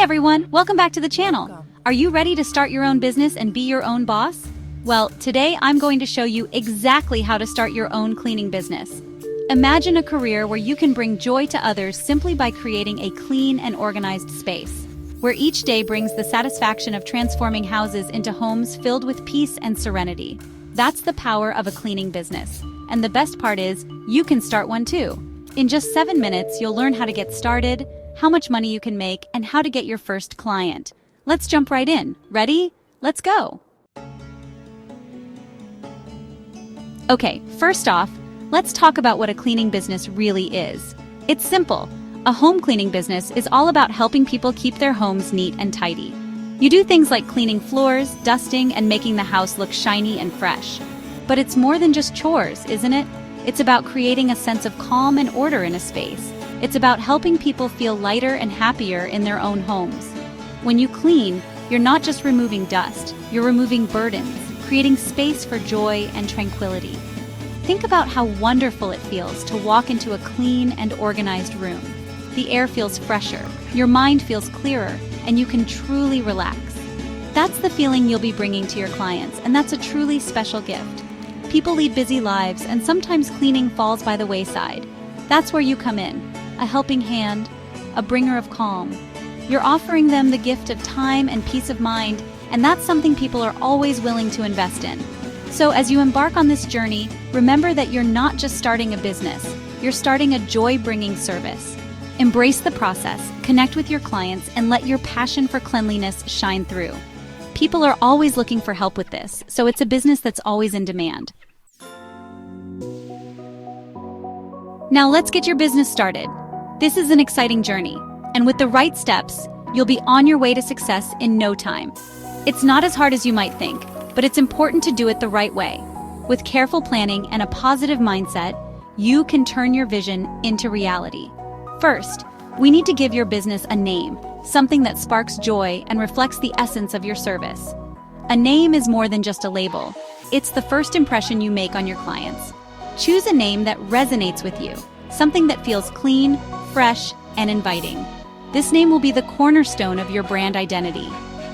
everyone, welcome back to the channel. Are you ready to start your own business and be your own boss? Well, today I'm going to show you exactly how to start your own cleaning business. Imagine a career where you can bring joy to others simply by creating a clean and organized space, where each day brings the satisfaction of transforming houses into homes filled with peace and serenity. That's the power of a cleaning business. And the best part is, you can start one too. In just 7 minutes, you'll learn how to get started, how much money you can make, and how to get your first client. Let's jump right in. Ready? Let's go. Okay, first off, let's talk about what a cleaning business really is. It's simple. A home cleaning business is all about helping people keep their homes neat and tidy. You do things like cleaning floors, dusting, and making the house look shiny and fresh. But it's more than just chores, isn't it? It's about creating a sense of calm and order in a space. It's about helping people feel lighter and happier in their own homes. When you clean, you're not just removing dust, you're removing burdens, creating space for joy and tranquility. Think about how wonderful it feels to walk into a clean and organized room. The air feels fresher, your mind feels clearer, and you can truly relax. That's the feeling you'll be bringing to your clients, and that's a truly special gift. People lead busy lives, and sometimes cleaning falls by the wayside. That's where you come in. A helping hand, a bringer of calm. You're offering them the gift of time and peace of mind, and that's something people are always willing to invest in. So as you embark on this journey, remember that you're not just starting a business, you're starting a joy-bringing service. Embrace the process, connect with your clients, and let your passion for cleanliness shine through. People are always looking for help with this, so it's a business that's always in demand. Now let's get your business started. This is an exciting journey, and with the right steps, you'll be on your way to success in no time. It's not as hard as you might think, but it's important to do it the right way. With careful planning and a positive mindset, you can turn your vision into reality. First, we need to give your business a name, something that sparks joy and reflects the essence of your service. A name is more than just a label. It's the first impression you make on your clients. Choose a name that resonates with you, something that feels clean, fresh, and inviting. This name will be the cornerstone of your brand identity.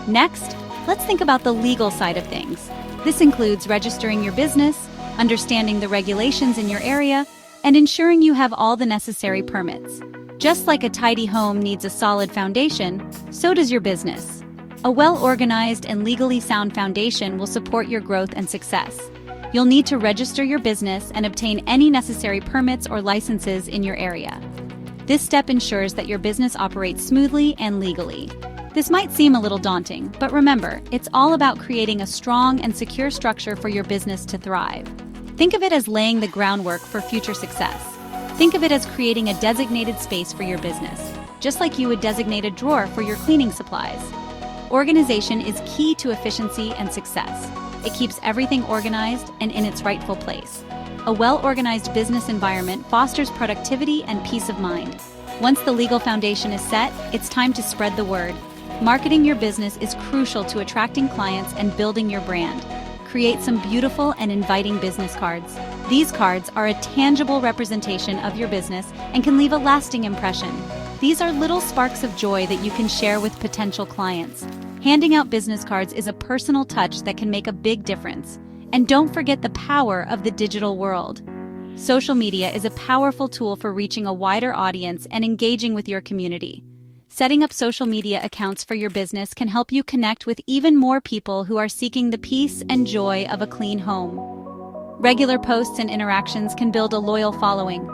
Next, let's think about the legal side of things. This includes registering your business, understanding the regulations in your area, and ensuring you have all the necessary permits. Just like a tidy home needs a solid foundation, so does your business. A well-organized and legally sound foundation will support your growth and success. You'll need to register your business and obtain any necessary permits or licenses in your area. This step ensures that your business operates smoothly and legally. This might seem a little daunting, but remember, it's all about creating a strong and secure structure for your business to thrive. Think of it as laying the groundwork for future success. Think of it as creating a designated space for your business, just like you would designate a drawer for your cleaning supplies. Organization is key to efficiency and success. It keeps everything organized and in its rightful place. A well-organized business environment fosters productivity and peace of mind. Once the legal foundation is set, it's time to spread the word. Marketing your business is crucial to attracting clients and building your brand. Create some beautiful and inviting business cards. These cards are a tangible representation of your business and can leave a lasting impression. These are little sparks of joy that you can share with potential clients. Handing out business cards is a personal touch that can make a big difference. And don't forget the power of the digital world. Social media is a powerful tool for reaching a wider audience and engaging with your community. Setting up social media accounts for your business can help you connect with even more people who are seeking the peace and joy of a clean home. Regular posts and interactions can build a loyal following.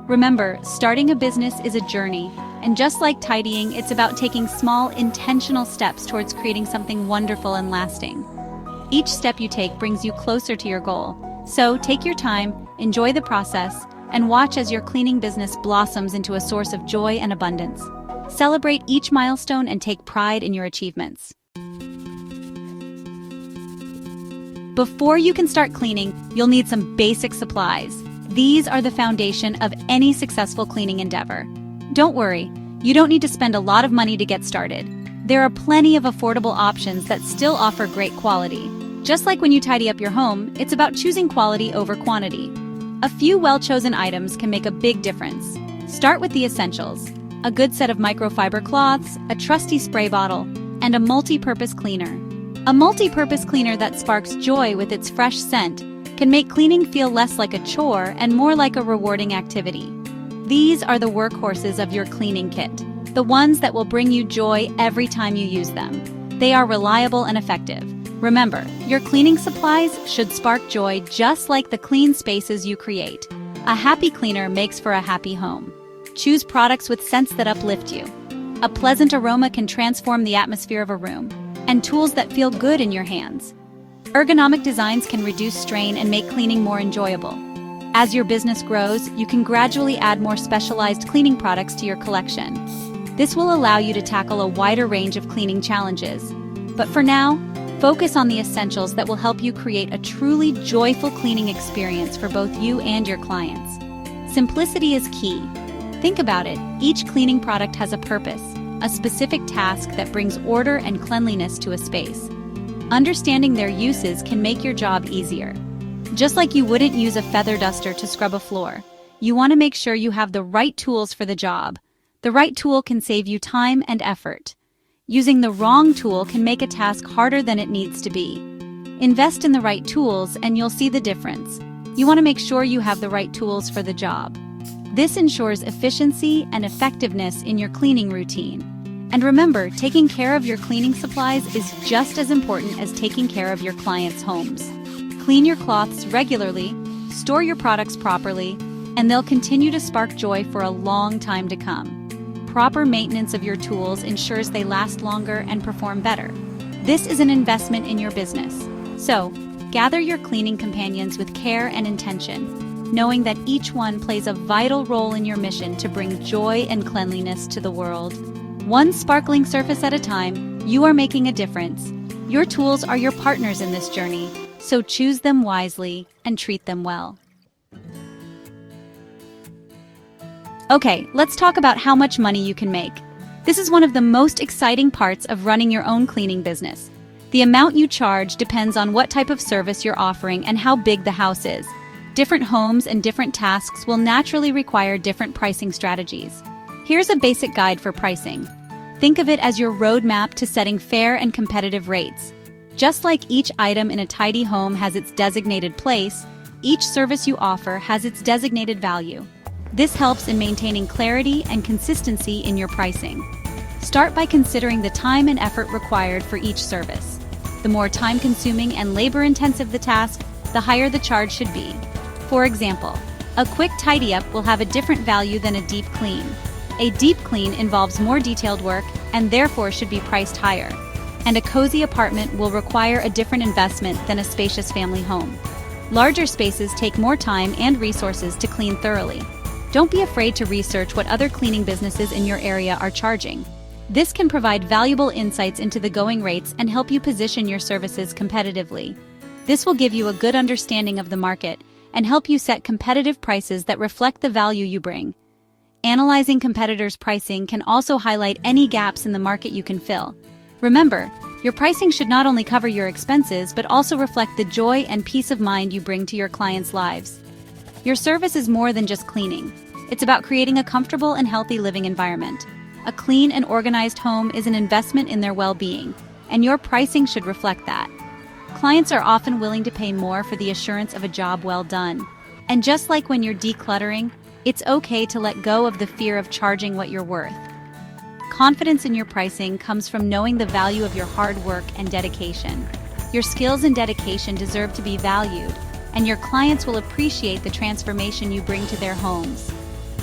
Remember, starting a business is a journey, and just like tidying, it's about taking small, intentional steps towards creating something wonderful and lasting. Each step you take brings you closer to your goal. So take your time, enjoy the process, and watch as your cleaning business blossoms into a source of joy and abundance. Celebrate each milestone and take pride in your achievements. Before you can start cleaning, you'll need some basic supplies. These are the foundation of any successful cleaning endeavor. Don't worry, you don't need to spend a lot of money to get started. There are plenty of affordable options that still offer great quality. Just like when you tidy up your home, it's about choosing quality over quantity. A few well-chosen items can make a big difference. Start with the essentials. a good set of microfiber cloths, a trusty spray bottle, and a multi-purpose cleaner. A multi-purpose cleaner that sparks joy with its fresh scent can make cleaning feel less like a chore and more like a rewarding activity. These are the workhorses of your cleaning kit, the ones that will bring you joy every time you use them. They are reliable and effective. Remember, your cleaning supplies should spark joy just like the clean spaces you create. A happy cleaner makes for a happy home. Choose products with scents that uplift you. A pleasant aroma can transform the atmosphere of a room, and tools that feel good in your hands. Ergonomic designs can reduce strain and make cleaning more enjoyable. As your business grows, you can gradually add more specialized cleaning products to your collection. This will allow you to tackle a wider range of cleaning challenges. But for now, focus on the essentials that will help you create a truly joyful cleaning experience for both you and your clients. Simplicity is key. Think about it, each cleaning product has a purpose, a specific task that brings order and cleanliness to a space. Understanding their uses can make your job easier. Just like you wouldn't use a feather duster to scrub a floor, you want to make sure you have the right tools for the job. The right tool can save you time and effort. Using the wrong tool can make a task harder than it needs to be. Invest in the right tools and you'll see the difference. You want to make sure you have the right tools for the job. This ensures efficiency and effectiveness in your cleaning routine. And remember, taking care of your cleaning supplies is just as important as taking care of your clients' homes. Clean your cloths regularly, store your products properly, and they'll continue to spark joy for a long time to come. Proper maintenance of your tools ensures they last longer and perform better. This is an investment in your business. So, gather your cleaning companions with care and intention, knowing that each one plays a vital role in your mission to bring joy and cleanliness to the world. One sparkling surface at a time, you are making a difference. Your tools are your partners in this journey, so choose them wisely and treat them well. Okay, let's talk about how much money you can make. This is one of the most exciting parts of running your own cleaning business. The amount you charge depends on what type of service you're offering and how big the house is. Different homes and different tasks will naturally require different pricing strategies. Here's a basic guide for pricing. Think of it as your roadmap to setting fair and competitive rates. Just like each item in a tidy home has its designated place, each service you offer has its designated value. This helps in maintaining clarity and consistency in your pricing. Start by considering the time and effort required for each service. The more time-consuming and labor-intensive the task, the higher the charge should be. For example, a quick tidy-up will have a different value than a deep clean. A deep clean involves more detailed work and therefore should be priced higher. And a cozy apartment will require a different investment than a spacious family home. Larger spaces take more time and resources to clean thoroughly. Don't be afraid to research what other cleaning businesses in your area are charging. This can provide valuable insights into the going rates and help you position your services competitively. This will give you a good understanding of the market and help you set competitive prices that reflect the value you bring. Analyzing competitors' pricing can also highlight any gaps in the market you can fill. Remember, your pricing should not only cover your expenses but also reflect the joy and peace of mind you bring to your clients' lives. Your service is more than just cleaning. It's about creating a comfortable and healthy living environment. A clean and organized home is an investment in their well-being, and your pricing should reflect that. Clients are often willing to pay more for the assurance of a job well done. And just like when you're decluttering, it's okay to let go of the fear of charging what you're worth. Confidence in your pricing comes from knowing the value of your hard work and dedication. Your skills and dedication deserve to be valued, and your clients will appreciate the transformation you bring to their homes.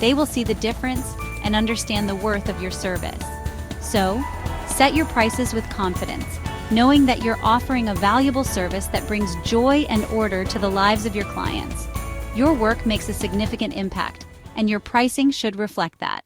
They will see the difference and understand the worth of your service. So, set your prices with confidence, knowing that you're offering a valuable service that brings joy and order to the lives of your clients. Your work makes a significant impact, and your pricing should reflect that.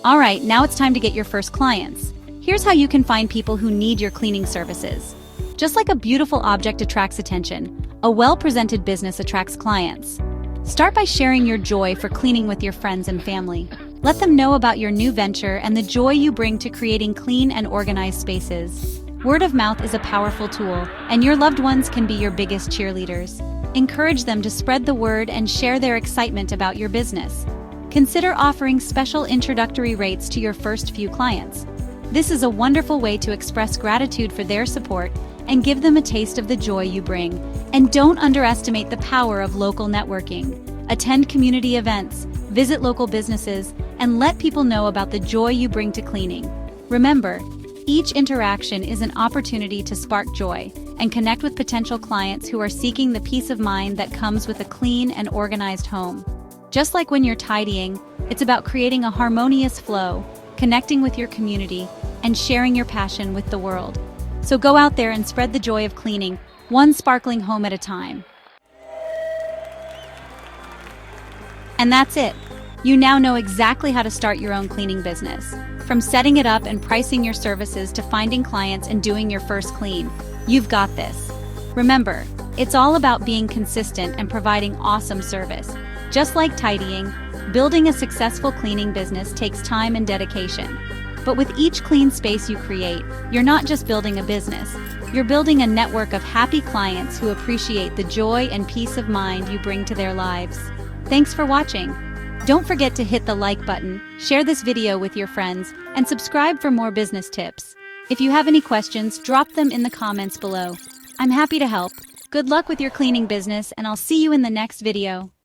All right, now it's time to get your first clients. Here's how you can find people who need your cleaning services. Just like a beautiful object attracts attention, a well-presented business attracts clients. Start by sharing your joy for cleaning with your friends and family. Let them know about your new venture and the joy you bring to creating clean and organized spaces. Word of mouth is a powerful tool, and your loved ones can be your biggest cheerleaders. Encourage them to spread the word and share their excitement about your business. Consider offering special introductory rates to your first few clients. This is a wonderful way to express gratitude for their support and give them a taste of the joy you bring. And don't underestimate the power of local networking. Attend community events, visit local businesses, and let people know about the joy you bring to cleaning. Remember, each interaction is an opportunity to spark joy and connect with potential clients who are seeking the peace of mind that comes with a clean and organized home. Just like when you're tidying, it's about creating a harmonious flow, connecting with your community, and sharing your passion with the world. So go out there and spread the joy of cleaning, one sparkling home at a time. And that's it. You now know exactly how to start your own cleaning business. From setting it up and pricing your services to finding clients and doing your first clean, you've got this. Remember, it's all about being consistent and providing awesome service. Just like tidying, building a successful cleaning business takes time and dedication. But with each clean space you create, you're not just building a business, you're building a network of happy clients who appreciate the joy and peace of mind you bring to their lives. Thanks for watching. Don't forget to hit the like button, share this video with your friends, and subscribe for more business tips. If you have any questions, drop them in the comments below. I'm happy to help. Good luck with your cleaning business, and I'll see you in the next video.